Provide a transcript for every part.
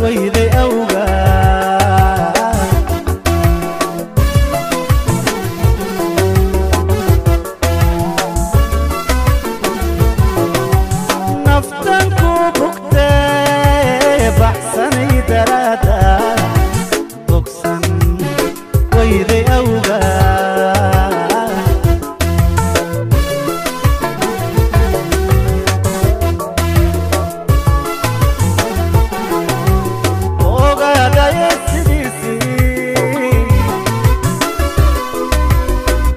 ويدي أوغا نفتنكو بكتي بحسني درادا بكسن ويدي أوغا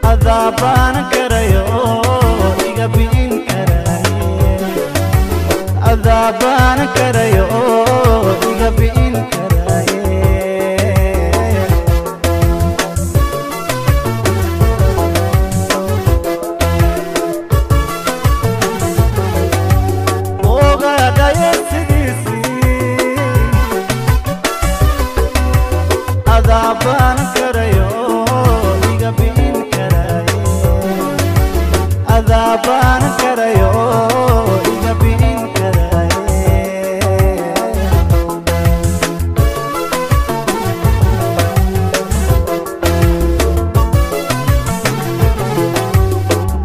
عذابان كريو يقبين كراي عذابان كريو يقبين كراي وغادا يسديسي عذابان كريو يقبين عذابان كريو يقبين كراي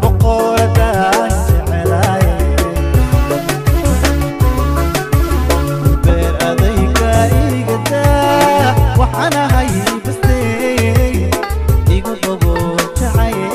بقودان جعلاي بير أذيك إيقدا وحنا هاي بستي يقضبو جعاي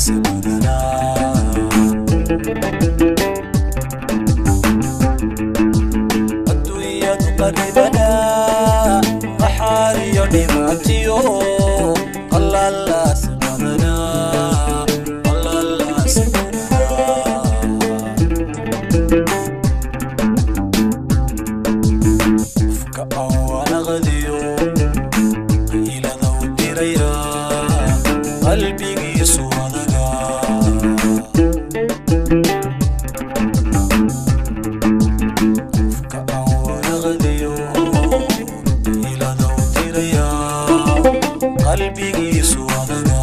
سبدنا الدنيا تقربنا محاري ونماتيو الله الله سبدنا الله الله سبدنا فك أول غديو إلى ذو الدريا قلبي يسودنا فك أول غديو إلى ذو الدريا قلبي يسودنا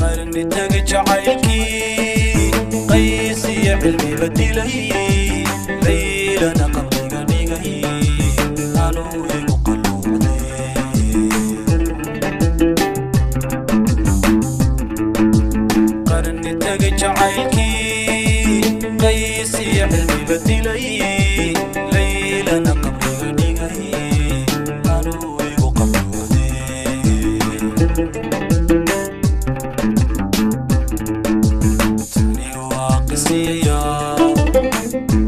قرني تجعلكي قيسي علمي بدلي ليلنا قبل قنيقي أنو يقلوني قرني تجعلكي قيسي علمي بدلي ليلنا قبل قنيقي أنو يقلوني قسيا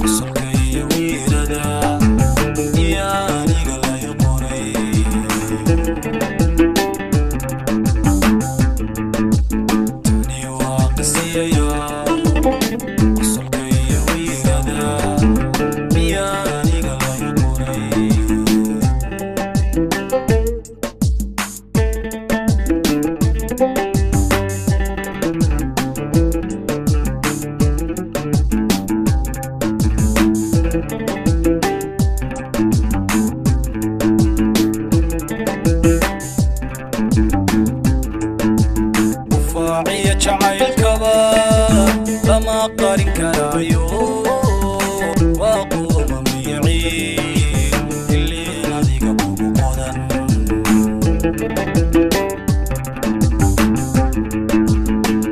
قصركي ويردا يا نيغا لا يقوري تني وقسيا قصركي ويردا يا نيغا لا يقوري وفاعي جعيل كبا لما قارن كرايو وقوم ميعين اللي ناديك ابو قدن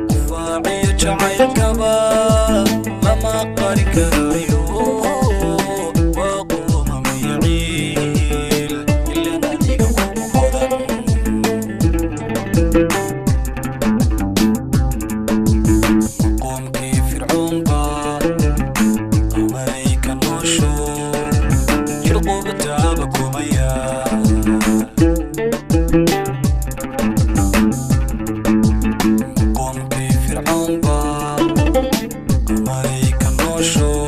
وفاعي جعيل كبا لما قارن كرايو وقوم ميعين اللي ناديك ابو قدن قومكي فرعون با أمريكا نوشو يلقوا بتابك وميا قومكي فرعون با أمريكا نوشو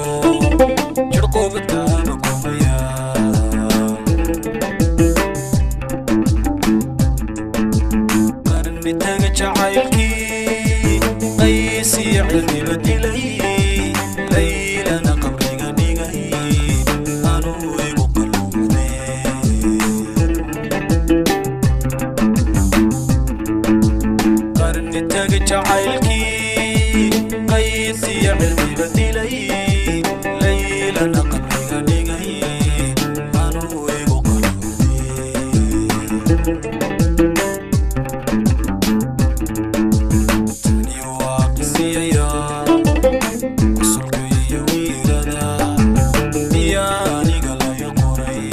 يلقوا بتابك وميا قرني تجعلكي قيسي علمي بدلي ليلنا قبل قنيقي أنو يقلوني قرني تجعلكي قيسي علمي بدلي ليلنا قبل قنيقي أنو يقلوني قسيا قصركي ويردا يا نيغا لا يقوري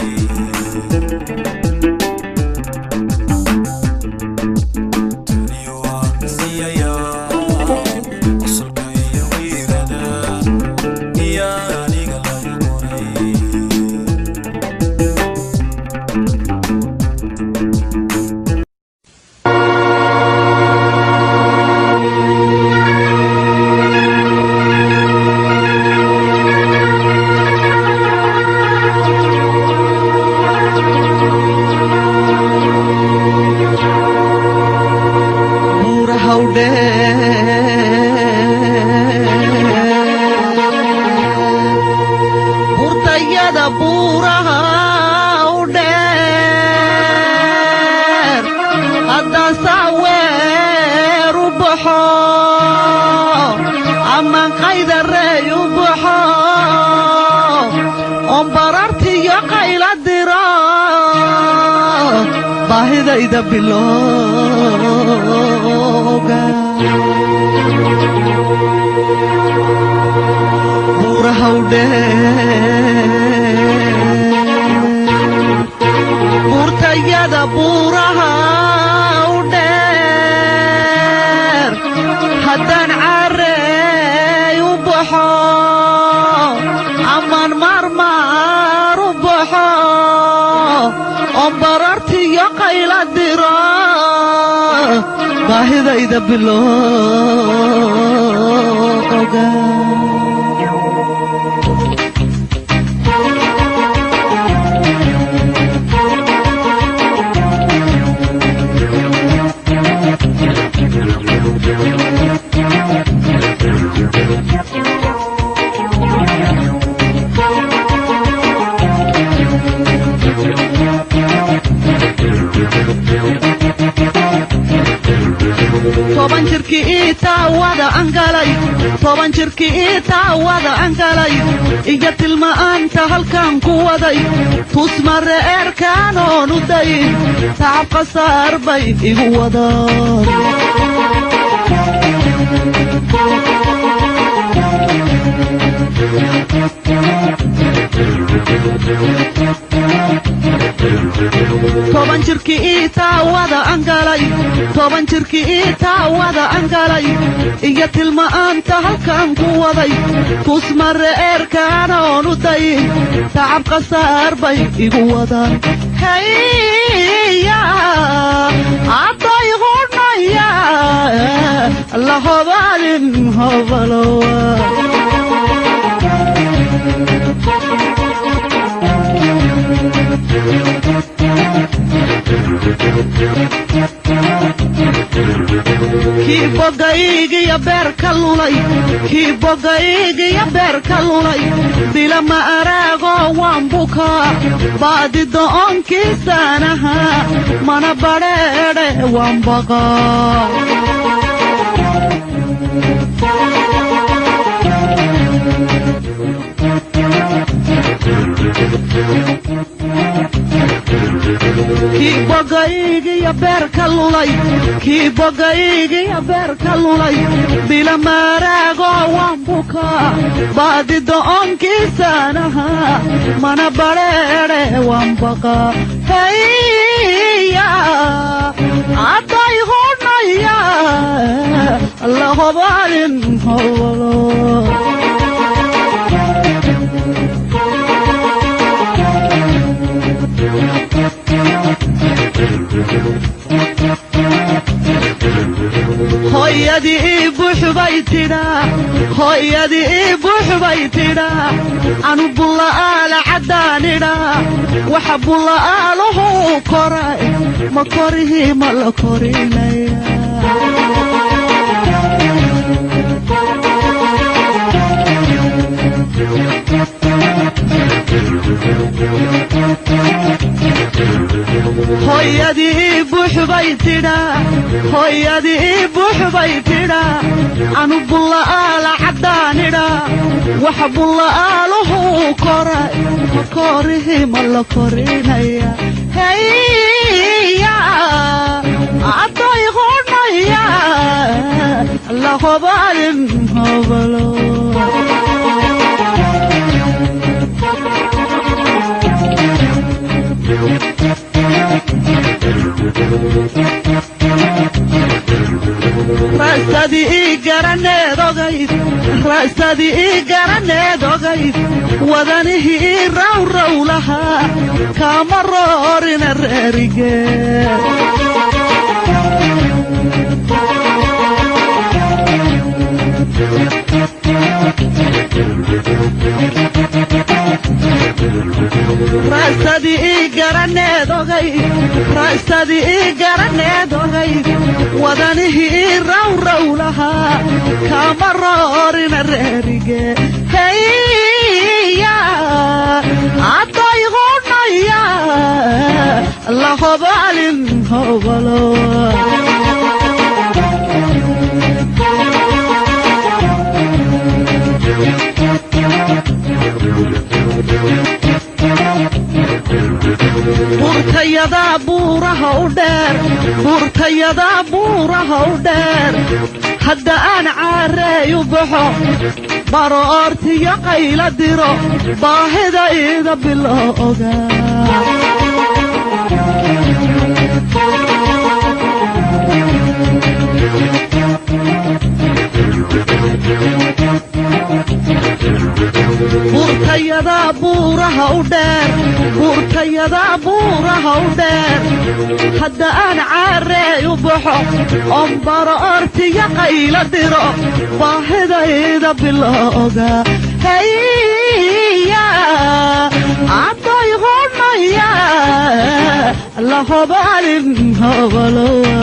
تني وقسيا قصركي ويردا يا نيغا لا يقوري Burtayada buraha uder hadda sawer ubaho aman qayda rey ubaho on bararti ya qayla dira bahidayda biloga buraha uder burtayada buuraha u dheer haddaan carey u baxo aman marmar u baxo oon barartiyo qayla diro baahidayda bilooga toban jirkii taawada angalay toban jirkii taawada angalay iga tilmaanta halkan ku waday tusmare eerkaan oon u dayin tacab qasaar bay igu wadaan toban jirkii taawada angalay toban jirkii taawada angalay iga tilmaanta halkan ku waday tusmare eerkaan oon u dayin tacab qasaar bay igu wadaan haya adday hurnaya la hobalin hobalowa kii bogaygiya beerka lulay kii bogaygiya beerka lulay bila ma araago waan bukaa baadi do'onkiisaanaha mana badheedhe waan baqaa kii bogaygiya beerka lulay kii bogaygiya beerka lulay bila maaraago waan bukaa baadi do'onkiisaanaha mana badheedhe waan baqaa haya adday hurnaya la hobalin hobalo hooyadii buuxbay tidhaa hooyadii buuxbay tidhaa anu bulla'aala caddaanidhaa waxa bulla'aaluhu koray ma korihii ma la korinaya hooyadii buuxbay tidhaa hooyadii buuxbay tidhaa anu bulla'aala caddaanidhaa waxa bulla'aaluhu koray ma korihii ma la korinaya haya adday hurnaya la hobalin hobalo raasadii garaneed ogayd raasadii garaneed ogayd wadanihii rawraw lahaa kaama roorina reerigeed raasadii garaneed ogayd raasadii garaneed ogayd wadanihii rawraw lahaa kaama roorina reerigeed haya adday hurnaya la hobalin hobalo burtayadaa buuraha u dheer burtayadaa buuraha u dheer hadda aan caarey u baxo baro ortiyo qayla diro baahida ida bilooga buuraha u dheer buurtayada buuraha u dheer hadda aan caarey u baxo oon baro ortiya qayla diro baahidayda bilooga heya cadday qodhaya la hobalin hobalowa